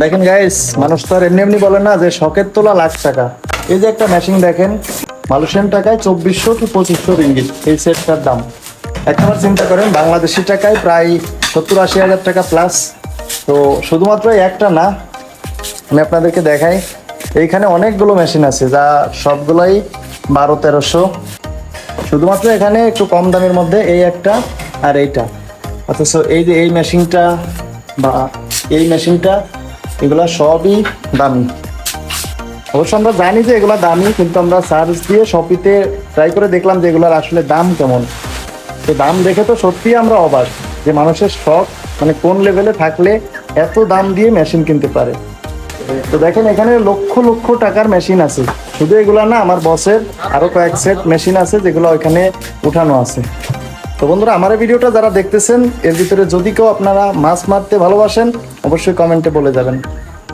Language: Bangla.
দেখেন গাইস, মানুষ তো আর এমনি এমনি বলে না যে শখের তোলা লাখ টাকা। এই যে একটা মেশিন দেখেন, মালয়েশিয়ান টাকায় 2400 কি 2500 রিঙ্গিট এই সেটটার দাম। একবার চিন্তা করেন বাংলাদেশি টাকায় প্রায় 70-80 হাজার টাকা প্লাস। তো শুধুমাত্র এই একটা না, আমি আপনাদেরকে দেখাই, এইখানে অনেকগুলো মেশিন আছে যা সবগুলোই 1200-1300। শুধুমাত্র এখানে একটু কম দামের মধ্যে এই একটা আর এইটা। অথচ এই যে এই মেশিনটা বা এই মেশিনটা, এগুলা সবই দামি। অবশ্য আমরা জানি যে এগুলা দামি, কিন্তু আমরা সার্চ দিয়ে শপিতে ট্রাই করে দেখলাম যে এগুলার আসলে দাম কেমন। তো দাম দেখে তো সত্যি আমরা অবাক যে মানুষের শখ মানে কোন লেভেলে থাকলে এত দাম দিয়ে মেশিন কিনতে পারে। তো দেখেন এখানে লক্ষ লক্ষ টাকার মেশিন আছে। শুধু এগুলা না, আমার বসের আরো কয়েক সেট মেশিন আছে যেগুলো ওইখানে উঠানো আছে। তো বন্ধুরা, আমার এই ভিডিওটা যারা দেখতেছেন, এর ভিতরে যদি কেউ আপনারা মাছ মারতে ভালোবাসেন, অবশ্যই কমেন্টে বলে যাবেন।